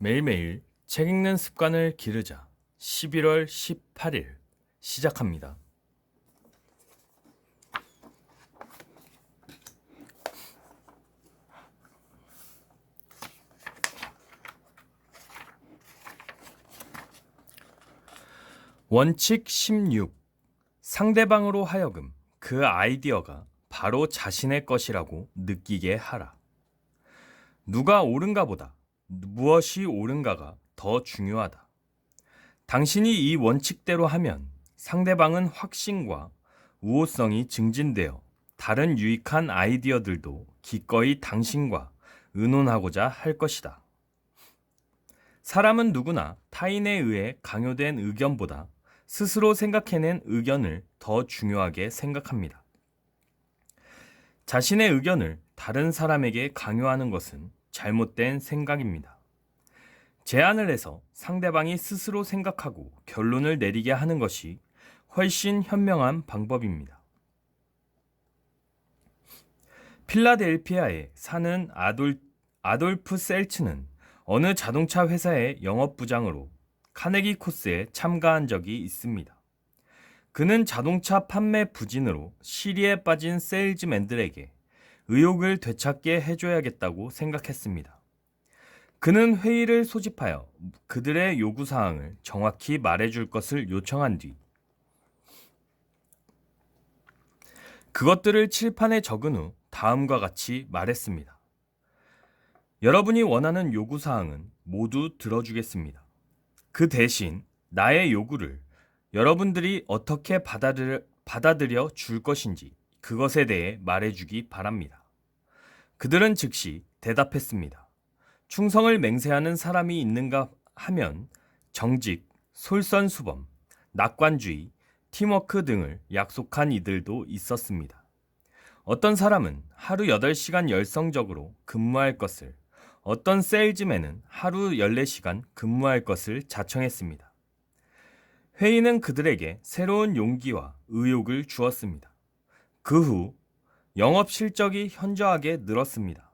매일매일 책 읽는 습관을 기르자. 11월 18일 시작합니다. 원칙 16. 상대방으로 하여금 그 아이디어가 바로 자신의 것이라고 느끼게 하라. 누가 옳은가 보다 무엇이 옳은가가 더 중요하다. 당신이 이 원칙대로 하면 상대방은 확신과 우호성이 증진되어 다른 유익한 아이디어들도 기꺼이 당신과 의논하고자 할 것이다. 사람은 누구나 타인에 의해 강요된 의견보다 스스로 생각해낸 의견을 더 중요하게 생각합니다. 자신의 의견을 다른 사람에게 강요하는 것은 잘못된 생각입니다. 제안을 해서 상대방이 스스로 생각하고 결론을 내리게 하는 것이 훨씬 현명한 방법입니다. 필라델피아에 사는 아돌프 셀츠는 어느 자동차 회사의 영업부장으로 카네기 코스에 참가한 적이 있습니다. 그는 자동차 판매 부진으로 시리에 빠진 세일즈맨들에게 의욕을 되찾게 해줘야겠다고 생각했습니다. 그는 회의를 소집하여 그들의 요구사항을 정확히 말해줄 것을 요청한 뒤 그것들을 칠판에 적은 후 다음과 같이 말했습니다. 여러분이 원하는 요구사항은 모두 들어주겠습니다. 그 대신 나의 요구를 여러분들이 어떻게 받아들여 줄 것인지 그것에 대해 말해주기 바랍니다. 그들은 즉시 대답했습니다. 충성을 맹세하는 사람이 있는가 하면 정직, 솔선수범, 낙관주의, 팀워크 등을 약속한 이들도 있었습니다. 어떤 사람은 하루 8시간 열성적으로 근무할 것을, 어떤 세일즈맨은 하루 14시간 근무할 것을 자청했습니다. 회의는 그들에게 새로운 용기와 의욕을 주었습니다. 그 후 영업 실적이 현저하게 늘었습니다.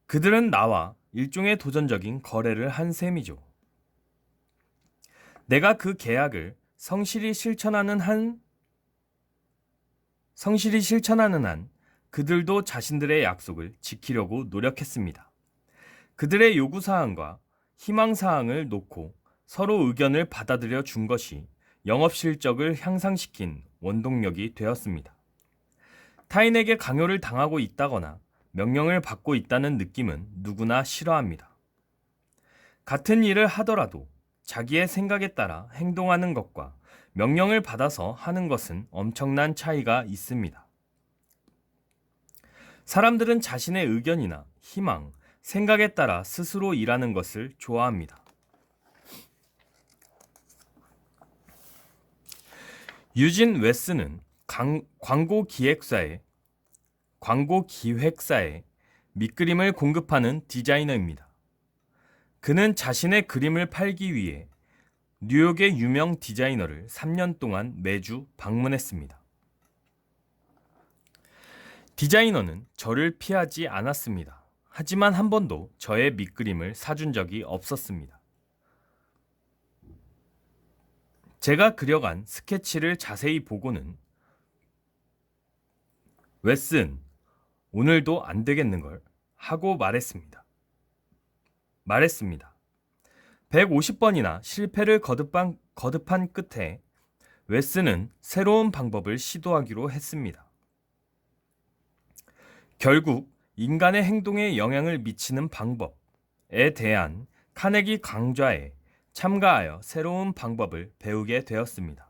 그들은 나와 일종의 도전적인 거래를 한 셈이죠. 내가 그 계약을 성실히 실천하는 한 그들도 자신들의 약속을 지키려고 노력했습니다. 그들의 요구사항과 희망사항을 놓고 서로 의견을 받아들여 준 것이 영업 실적을 향상시킨 원동력이 되었습니다. 타인에게 강요를 당하고 있다거나 명령을 받고 있다는 느낌은 누구나 싫어합니다. 같은 일을 하더라도 자기의 생각에 따라 행동하는 것과 명령을 받아서 하는 것은 엄청난 차이가 있습니다. 사람들은 자신의 의견이나 희망, 생각에 따라 스스로 일하는 것을 좋아합니다. 유진 웨스는 광고 기획사에 밑그림을 공급하는 디자이너입니다. 그는 자신의 그림을 팔기 위해 뉴욕의 유명 디자이너를 3년 동안 매주 방문했습니다. 디자이너는 저를 피하지 않았습니다. 하지만 한 번도 저의 밑그림을 사준 적이 없었습니다. 제가 그려간 스케치를 자세히 보고는 웨슨, 오늘도 안 되겠는걸 하고 말했습니다. 150번이나 실패를 거듭한 끝에 웨스는 새로운 방법을 시도하기로 했습니다. 결국 인간의 행동에 영향을 미치는 방법에 대한 카네기 강좌에 참가하여 새로운 방법을 배우게 되었습니다.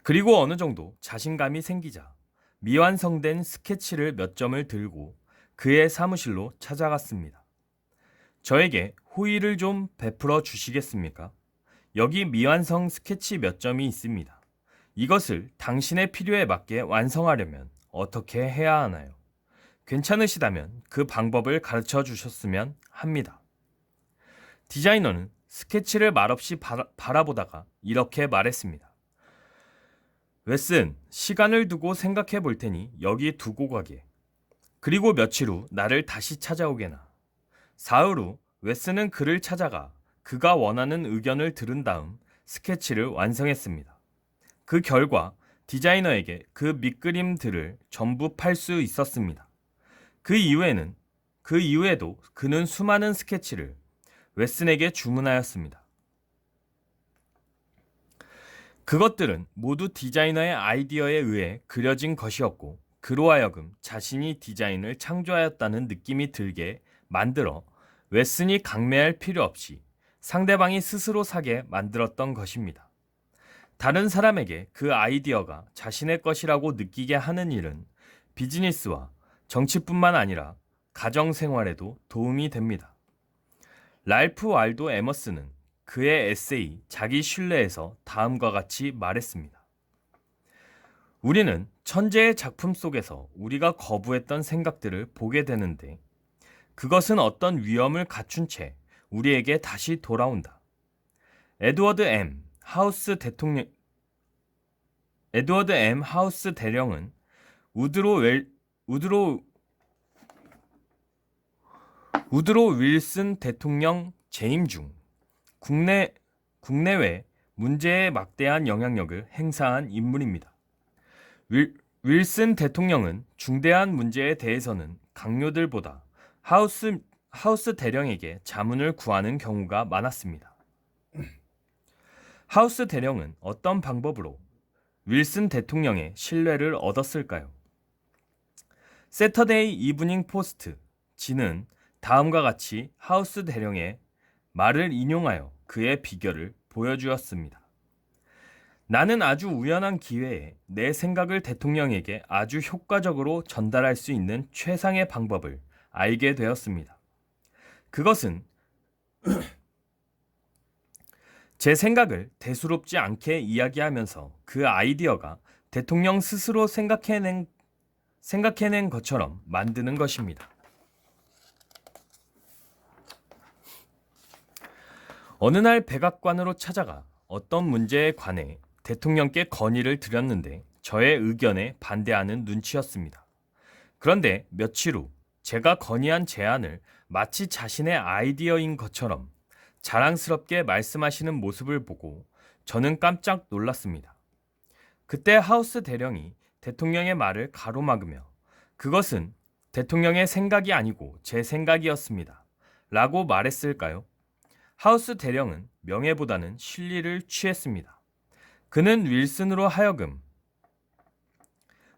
그리고 어느 정도 자신감이 생기자 미완성된 스케치를 몇 점을 들고 그의 사무실로 찾아갔습니다. 저에게 호의를 좀 베풀어 주시겠습니까? 여기 미완성 스케치 몇 점이 있습니다. 이것을 당신의 필요에 맞게 완성하려면 어떻게 해야 하나요? 괜찮으시다면 그 방법을 가르쳐 주셨으면 합니다. 디자이너는 스케치를 말없이 바라보다가 이렇게 말했습니다. 웨슨, 시간을 두고 생각해 볼 테니 여기 두고 가게. 그리고 며칠 후 나를 다시 찾아오게나. 사흘 후 웨스는 그를 찾아가 그가 원하는 의견을 들은 다음 스케치를 완성했습니다. 그 결과 디자이너에게 그 밑그림들을 전부 팔 수 있었습니다. 그 이후에도 그는 수많은 스케치를 웨슨에게 주문하였습니다. 그것들은 모두 디자이너의 아이디어에 의해 그려진 것이었고 그로 하여금 자신이 디자인을 창조하였다는 느낌이 들게 만들어 웨슨이 강매할 필요 없이 상대방이 스스로 사게 만들었던 것입니다. 다른 사람에게 그 아이디어가 자신의 것이라고 느끼게 하는 일은 비즈니스와 정치뿐만 아니라 가정생활에도 도움이 됩니다. 랄프 왈도 에머슨은 그의 에세이 자기 신뢰에서 다음과 같이 말했습니다. 우리는 천재의 작품 속에서 우리가 거부했던 생각들을 보게 되는데 그것은 어떤 위험을 갖춘 채 우리에게 다시 돌아온다. 에드워드 M. 하우스 대령은 우드로 윌슨 대통령 재임 중 국내외 문제에 막대한 영향력을 행사한 인물입니다. 윌슨 대통령은 중대한 문제에 대해서는 강요들보다 하우스 대령에게 자문을 구하는 경우가 많았습니다. 하우스 대령은 어떤 방법으로 윌슨 대통령의 신뢰를 얻었을까요? 세터데이 이브닝 포스트 지는 다음과 같이 하우스 대령의 말을 인용하여 그의 비결을 보여주었습니다. 나는 아주 우연한 기회에 내 생각을 대통령에게 아주 효과적으로 전달할 수 있는 최상의 방법을 알게 되었습니다. 그것은 제 생각을 대수롭지 않게 이야기하면서 그 아이디어가 대통령 스스로 생각해낸 것처럼 만드는 것입니다. 어느 날 백악관으로 찾아가 어떤 문제에 관해 대통령께 건의를 드렸는데 저의 의견에 반대하는 눈치였습니다. 그런데 며칠 후 제가 건의한 제안을 마치 자신의 아이디어인 것처럼 자랑스럽게 말씀하시는 모습을 보고 저는 깜짝 놀랐습니다. 그때 하우스 대령이 대통령의 말을 가로막으며 그것은 대통령의 생각이 아니고 제 생각이었습니다. 라고 말했을까요? 하우스 대령은 명예보다는 실리를 취했습니다. 그는 윌슨으로 하여금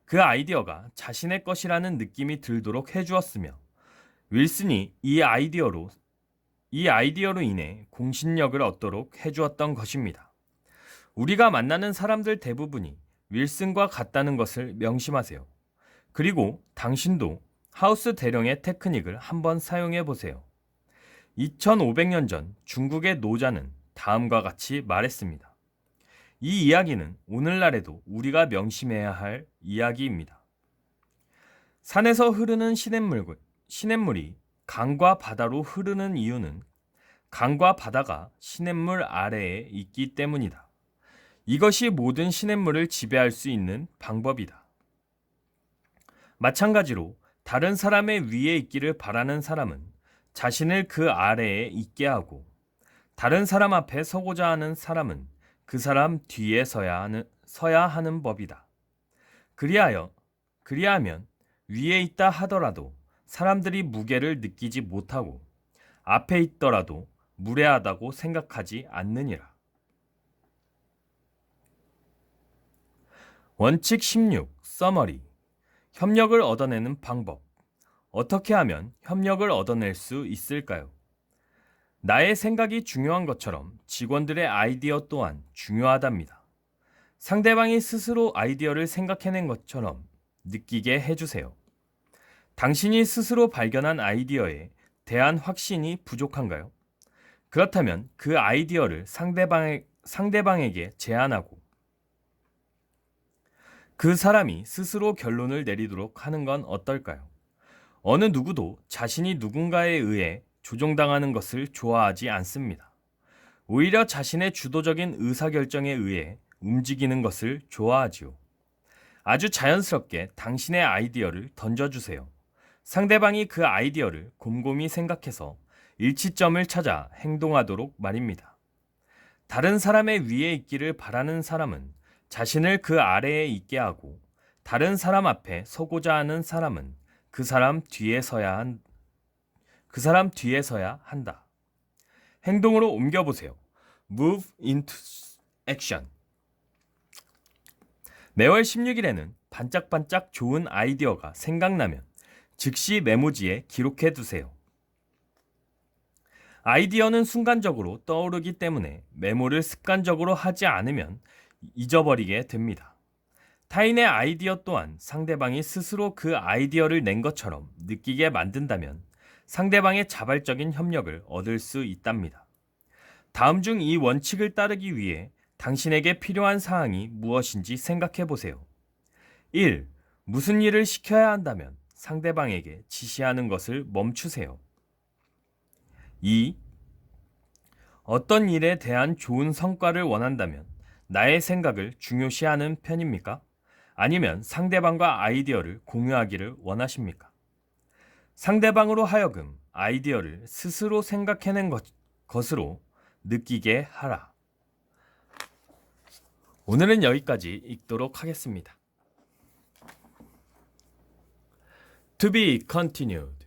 그 아이디어가 자신의 것이라는 느낌이 들도록 해주었으며 윌슨이 이 아이디어로 인해 공신력을 얻도록 해주었던 것입니다. 우리가 만나는 사람들 대부분이 윌슨과 같다는 것을 명심하세요. 그리고 당신도 하우스 대령의 테크닉을 한번 사용해 보세요. 2500년 전 중국의 노자는 다음과 같이 말했습니다. 이 이야기는 오늘날에도 우리가 명심해야 할 이야기입니다. 산에서 흐르는 시냇물이 강과 바다로 흐르는 이유는 강과 바다가 시냇물 아래에 있기 때문이다. 이것이 모든 시냇물을 지배할 수 있는 방법이다. 마찬가지로 다른 사람의 위에 있기를 바라는 사람은 자신을 그 아래에 있게 하고 다른 사람 앞에 서고자 하는 사람은 그 사람 뒤에 서야 하는 법이다. 그리하면 위에 있다 하더라도 사람들이 무게를 느끼지 못하고 앞에 있더라도 무례하다고 생각하지 않느니라. 원칙 16 서머리 협력을 얻어내는 방법. 어떻게 하면 협력을 얻어낼 수 있을까요? 나의 생각이 중요한 것처럼 직원들의 아이디어 또한 중요하답니다. 상대방이 스스로 아이디어를 생각해낸 것처럼 느끼게 해주세요. 당신이 스스로 발견한 아이디어에 대한 확신이 부족한가요? 그렇다면 그 아이디어를 상대방에게 제안하고 그 사람이 스스로 결론을 내리도록 하는 건 어떨까요? 어느 누구도 자신이 누군가에 의해 조종당하는 것을 좋아하지 않습니다. 오히려 자신의 주도적인 의사결정에 의해 움직이는 것을 좋아하지요. 아주 자연스럽게 당신의 아이디어를 던져주세요. 상대방이 그 아이디어를 곰곰이 생각해서 일치점을 찾아 행동하도록 말입니다. 다른 사람의 위에 있기를 바라는 사람은 자신을 그 아래에 있게 하고 다른 사람 앞에 서고자 하는 사람은 그 사람 뒤에 서야 한다. 행동으로 옮겨보세요. Move into action. 매월 16일에는 반짝반짝 좋은 아이디어가 생각나면 즉시 메모지에 기록해 두세요. 아이디어는 순간적으로 떠오르기 때문에 메모를 습관적으로 하지 않으면 잊어버리게 됩니다. 타인의 아이디어 또한 상대방이 스스로 그 아이디어를 낸 것처럼 느끼게 만든다면 상대방의 자발적인 협력을 얻을 수 있답니다. 다음 중 이 원칙을 따르기 위해 당신에게 필요한 사항이 무엇인지 생각해 보세요. 1. 무슨 일을 시켜야 한다면 상대방에게 지시하는 것을 멈추세요. 2. 어떤 일에 대한 좋은 성과를 원한다면 나의 생각을 중요시하는 편입니까? 아니면 상대방과 아이디어를 공유하기를 원하십니까? 상대방으로 하여금 아이디어를 스스로 생각해낸 것으로 느끼게 하라. 오늘은 여기까지 읽도록 하겠습니다. To be continued.